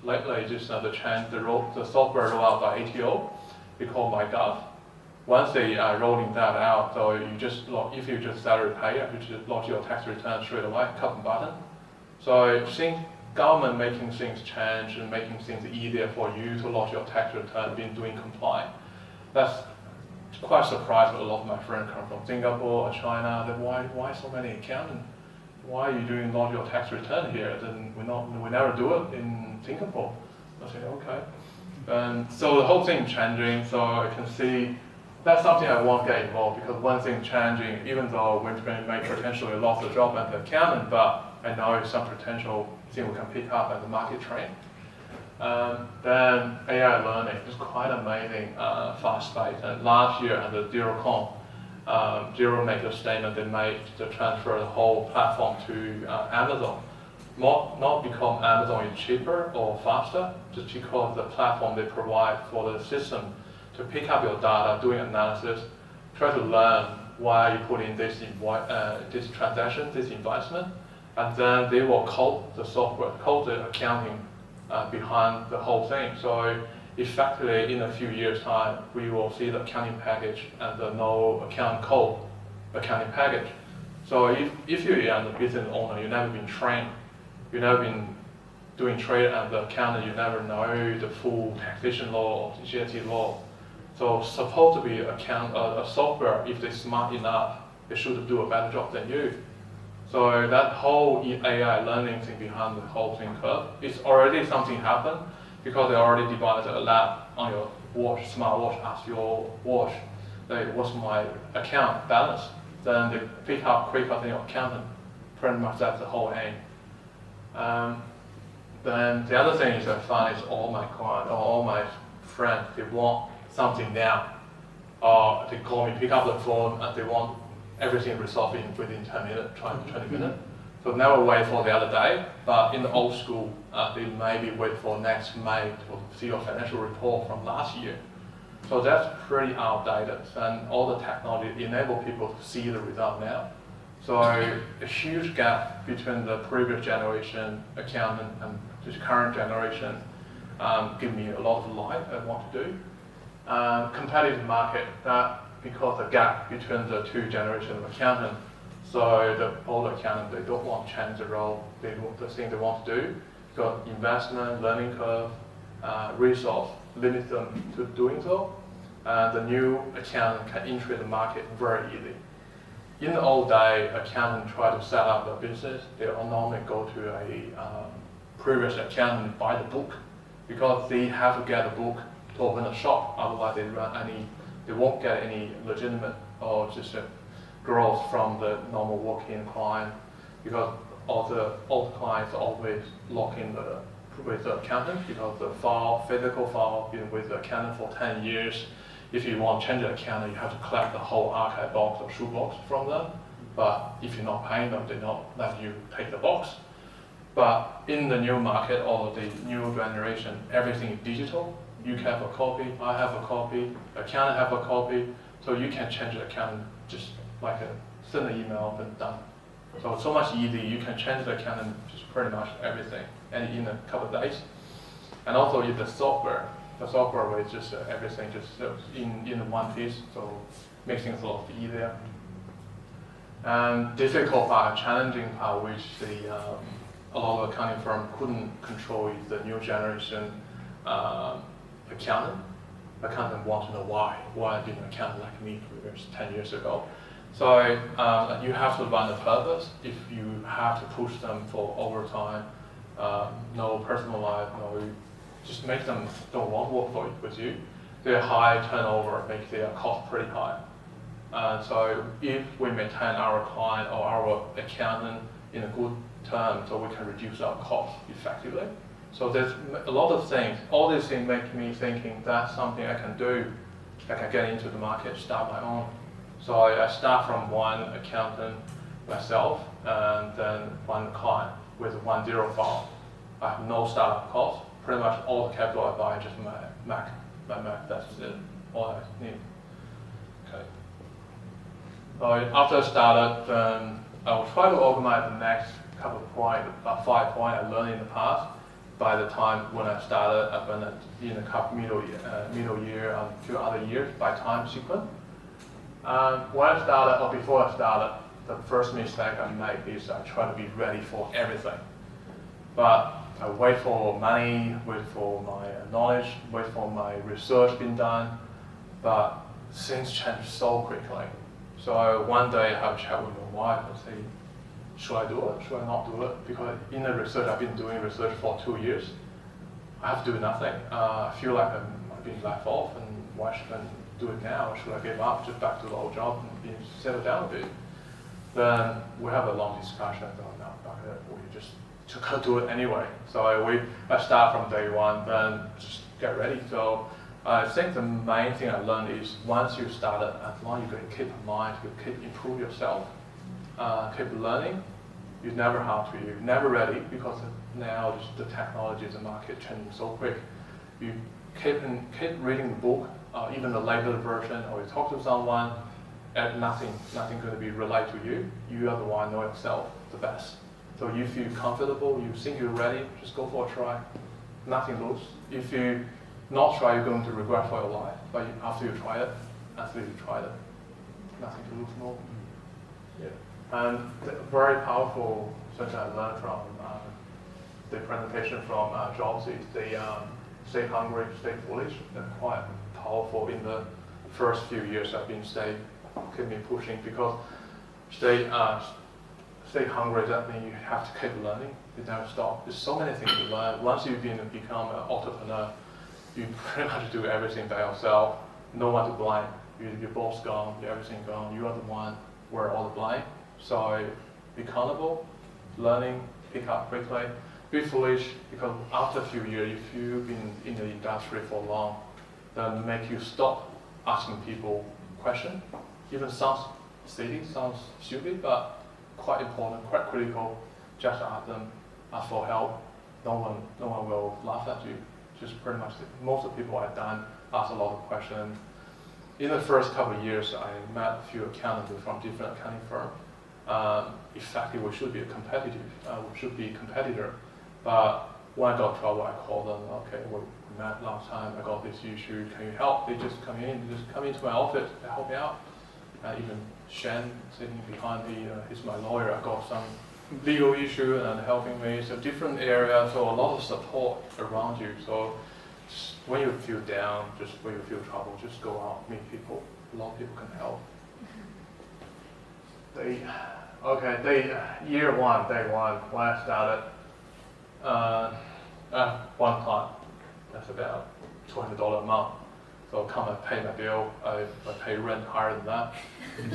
lately, just the software rolled out by ATO, we call MyGov. Once they are rolling that out, so if you just salary payer, you just lodge your tax return straight away, click the button. So I think government making things change and making things easier for you to lodge your tax return, been doing compliant. That's quite surprised. A lot of my friends come from Singapore or China. That why so many accountants? Why are you doing lodge your tax return here? Then we never do it in Singapore. I say okay. And so the whole thing changing. So I can see that's something I won't get involved because one thing changing, even though we may potentially lost the job as an accountant, but I know it's some potential thing we can pick up as a market trend. Then AI learning is quite amazing, fast pace. And last year at the Zero make a statement they made to transfer the whole platform to Amazon. Not because Amazon is cheaper or faster, just because the platform they provide for the system to pick up your data, doing analysis, try to learn why you put in this transaction, this investment, and then they will code the software, code the accounting behind the whole thing. So effectively, in a few years' time, we will see the accounting package and the no account code accounting package. So if you're a business owner, you've never been trained, you've never been doing trade as the accountant, you never know the full taxation law or GST law. So supposed to be a software, if they're smart enough, they should do a better job than you. So that whole AI learning thing behind the whole thing curve, it's already something happened because they already devised a lab on your watch, smartwatch, ask your watch, what's my account balance? Then they pick up quicker than your accountant. Pretty much that's the whole aim. Then the other thing is I find is all my clients or all my friends, they want something now. They call me, pick up the phone, and they want everything resolved within 10 minutes, 20 minutes. So never wait for the other day, but in the old school, they maybe wait for next May to see your financial report from last year. So that's pretty outdated, and all the technology enable people to see the result now. So a huge gap between the previous generation accountant and this current generation give me a lot of light I want to do. Competitive market, that because the gap between the two generations of accountant, so the older accountant, they don't want to change the role, the thing they want to do, got investment, learning curve, resource, limit them to doing so. The new accountant can enter the market very easily. In the old day, accountant try to set up a business, they normally go to a previous accountant, buy the book, because they have to get a book to open a shop, otherwise they won't get any legitimate or just growth from the normal walk-in client, because all the clients always lock in with the accountant, because the physical file been with the accountant for 10 years. If you want to change the accountant, you have to collect the whole archive box or shoebox from them. But if you're not paying them, they don't let you take the box. But in the new market or the new generation, everything is digital. You can have a copy, I have a copy, accountant have a copy, so you can change the accountant just like send an email and done. So it's so much easy, you can change the accountant just pretty much everything, and in a couple of days. And also in the software was just everything just in one piece, so makes things a lot easier. And difficult part, challenging part, which a lot of accounting firms couldn't control is the new generation accountant. Accountant want to know why didn't an accountant like me 10 years ago. So you have to run the purpose. If you have to push them for overtime, no personal life, just make them don't want to work with you. Their high turnover makes their cost pretty high. So if we maintain our client or our accountant in a good term, so we can reduce our cost effectively. So there's a lot of things. All these things make me thinking that's something I can do. I can get into the market, start my own. So I start from one accountant myself, and then one client with 1 file. I have no startup cost. Pretty much all the capital I buy is just my Mac. That's it. All I need. Okay. So after I started, then I will try to organize the next couple of points, about 5 points I learned in the past. by the time when I started, I've been in a couple middle year and a few other years by time sequence. When I started, or before I started, the first mistake I make is I try to be ready for everything. But I wait for money, wait for my knowledge, wait for my research being done, but things change so quickly. So one day I have a chat with my wife and say, should I do it? Should I not do it? Because in the research, I've been doing research for 2 years. I have to do nothing. I feel like I've been left off, and why should I do it now? Should I give up, just back to the old job and settle down a bit? Then we have a long discussion. I thought, no, fuck it, we just do it anyway. So I start from day one, then just get ready. So I think the main thing I learned is once you start it, as long as you can keep in mind, you keep improve yourself, keep learning. You never have to, you're never ready because now the technology, the market changing so quick. You keep reading the book, even the later version, or you talk to someone, and nothing going to be related to you. You are the one know yourself the best. So if you feel comfortable, you think you're ready, just go for a try. Nothing lose. If you not try, you're going to regret for your life. But after you try it, nothing to lose more. Yeah. And very powerful, such I learned from the presentation from Jobs is the stay hungry, stay foolish. They're quite powerful in the first few years. I've been keep me pushing because stay hungry. That means you have to keep learning. You never stop. There's so many things to learn. Once you've become an entrepreneur, you pretty much do everything by yourself. No one to blame. Your boss gone, everything gone. You are the one where all the blame. So be accountable, learning, pick up quickly. Be foolish because after a few years, if you've been in the industry for long, then make you stop asking people questions. Even sounds silly, sounds stupid, but quite important, quite critical. Just ask for help. No one will laugh at you. Just pretty much most of the people I've done ask a lot of questions. In the first couple of years, I met a few accountants from different accounting firms. Effectively, we should be a competitor. But when I got trouble, I called them. Okay, we met last time. I got this issue. Can you help? They just come into my office. They help me out. Even Shen sitting behind me, he's my lawyer. I got some legal issue and helping me. So different areas. So a lot of support around you. So just when you feel down, just when you feel trouble, just go out, meet people. A lot of people can help. Day one, when I started, one client, that's about $200 a month. So come and pay my bill, I pay rent higher than that.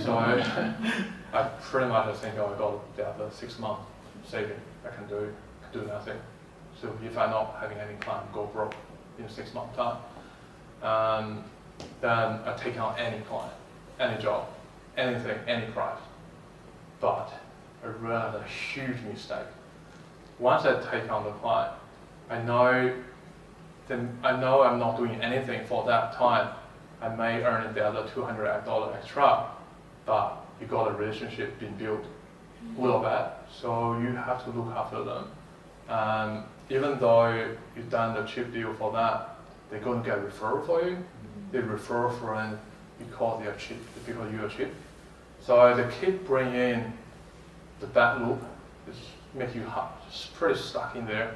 So I pretty much think I got the other 6 months saving. I can do nothing. So if I'm not having any client, go broke in 6 months time. Then I take on any client, any job, anything, any price. But I realized a huge mistake. Once I take on the client, I know I'm not doing anything for that time. I may earn the other $200 extra, but you got a relationship being built, good or bad. So you have to look after them. Even though you've done the cheap deal for that, they're going to get a referral for you. They refer friends because they are cheap, because you are cheap. So they keep bringing in the bad loop. It makes you pretty stuck in there.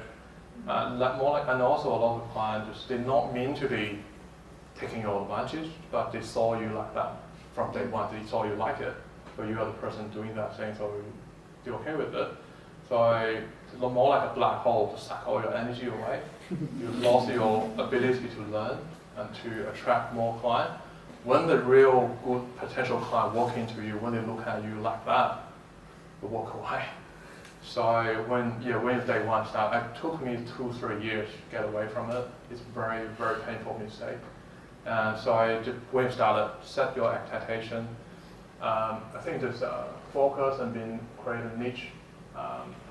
And also a lot of clients, they're not mean to be taking your advantage, but they saw you like that from day one. They saw you like it, so you are the person doing that thing, so you're okay with it. So it's more like a black hole to suck all your energy away. You lost your ability to learn and to attract more clients. When the real good potential client walk into you, when they look at you like that, they walk away. So when day one started, it took me 2-3 years to get away from it. It's very, very painful mistake. So when you started, set your expectation. I think just focus and being create a niche.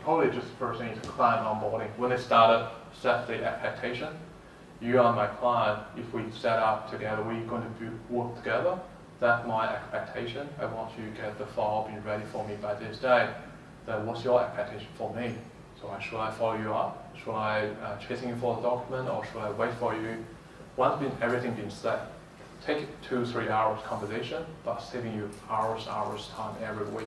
Probably just first thing is client onboarding. When they started, set the expectation. You are my client. If we set up together, we're going to work together. That's my expectation. I want you to get the file being ready for me by this day. Then what's your expectation for me? So should I follow you up? Should I chasing you for the document, or should I wait for you? Once everything been said, take 2-3 hours conversation, but saving you hours time every week.